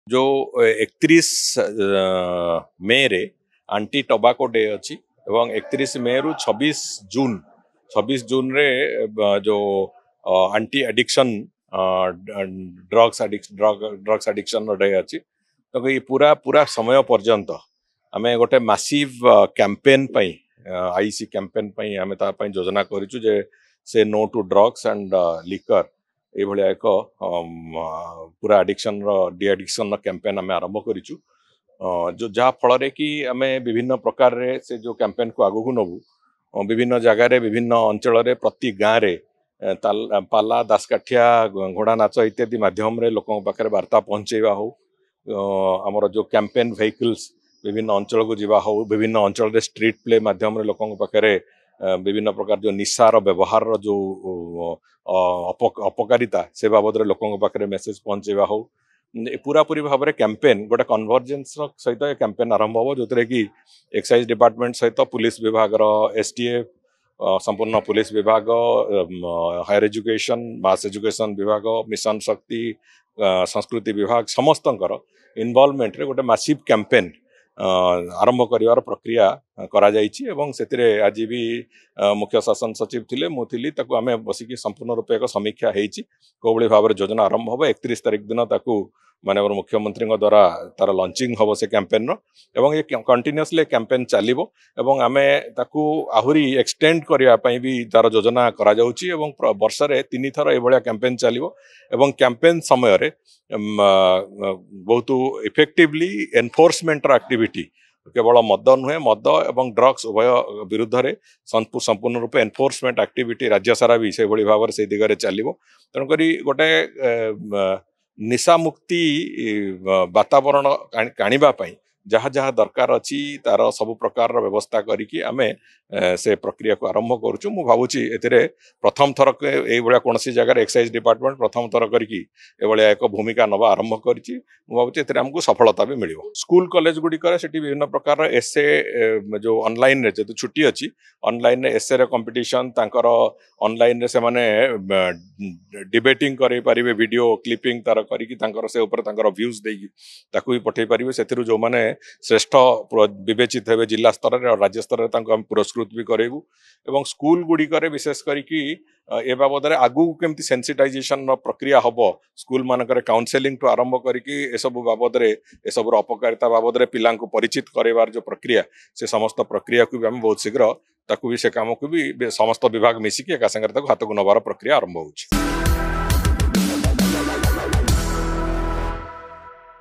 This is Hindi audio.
जो 31 मे रे आंटी टोबाको डे अच्छी एवं 31 मे रु 26 जून रे जो anti addiction drugs addiction day अच्छी तो ये पूरा पूरा समय पर्यंत आमे गोटे मासिव कैंपेन पई आईसी कैंपेन पई आमे ता पई योजना करिछु जे से no to drugs and liquor ये भाया एक पूरा एडिक्शन डी एडिक्शन कैंपेन आम आरंभ करिछु जो जहाँ फल कि आम विभिन्न प्रकार रे से जो कैंपेन को आगू नबू विभिन्न जगार विभिन्न अंचल प्रति गाँव रे पाला दासकाठिया घोड़ा नाच इत्यादि माध्यम रे लोकों पाखे वार्ता पहुँचेवा हो आमर जो कैंपेन व्हीकल्स विभिन्न अंचल को जीवा हो विभिन्न अंचल स्ट्रीट प्ले माध्यम रे लोकों पाखे विभिन्न प्रकार जो निशार व्यवहार जो अपकारिता से बाबद लोकों पाखे मेसेज पहुँचेवा हो पूरा पूरी भाव में कैंपेन गोटे कन्वर्जेन्स सहित कैंपेन आरंभ हो जो कि एक्साइज डिपार्टमेंट सहित पुलिस विभाग एसटीएफ संपूर्ण पुलिस विभाग हायर एजुकेशन मास एजुकेशन विभाग मिशन शक्ति संस्कृति विभाग समस्त इनवॉल्वमेंट रे गोटे मासिव कैंपेन आरंभ करिवार प्रक्रिया करा जाइछि एवं सेतिरे आज भी मुख्य शासन सचिव थिले मु थिली ताकू आमे बसिकी संपूर्ण रूप एक समीक्षा हेछि कोबळी भाबरे योजना आरंभ होबो 31 तारिख दिन ताकू माननीय मुख्यमंत्री द्वारा तार लॉन्चिंग हम से कैंपेन एवं ये कंटिन्यूअसली कैंपेन चलिबो एवं आमे ताकू आहुरी एक्सटेंड करिया पई भी तार योजना करा जाउछि एवं वर्ष रे 3 थर ए भलिया कैंपेन चलिबो एवं कैंपेन समय रे बहुत इफेक्टिवली एनफोर्समेंट एक्टिविटी केवल मद नुहे मद एवं ड्रग्स उभय विरुद्ध रे संपूर्ण रूप एनफोर्समेंट एक्टिविटी राज्य सारा भी से भली भाव से दिगरे चलिबो तेणुक गोटे निशा मुक्ति वातावरण काणिबा पई जहाँ जहाँ दरकार अच्छी तार सब प्रकार व्यवस्था करिकी आमे से प्रक्रिया को आरंभ करुचु मु भावुची एतिरे प्रथम थर ए भलिया कोनसी जगह एक्साइज डिपार्टमेंट प्रथम थर करिकी ए भलिया एक भूमिका नवा आरंभ करिची मु भावुची एतिरे हमकु सफलता भी मिलिबो स्कूल कॉलेज गुडी करे सेठी विभिन्न प्रकार एसे जो ऑनलाइन रे जेतु छुट्टी अछि ऑनलाइन रे एसे रे कंपटीशन तांकर ऑनलाइन रे से माने डिबेटिंग करे पारिबे वीडियो क्लिपिंग तार करिकी तांकर से ऊपर तांकर व्यूज देगी ताकू भी पठे पारिबे सेथिरु जो माने श्रेष्ठ विवेचित हे जिला स्तर में और राज्य स्तर में पुरस्कृत भी करेबू एवं स्कूल गुड़िक विशेष करी ए बाबद आगू केमती सेंसिटाइजेशन प्रक्रिया हम स्कूल मानक काउनसेलिंग ठू आरंभ करसबू बाबद एसबूर अपकारिता बाबद पिला परिचित करार जो प्रक्रिया से समस्त प्रक्रिया को भी आम बहुत शीघ्र ताकू भी से काम को भी समस्त विभाग मिसिकी एका संगे हाथ को नबार प्रक्रिया आरंभ हो।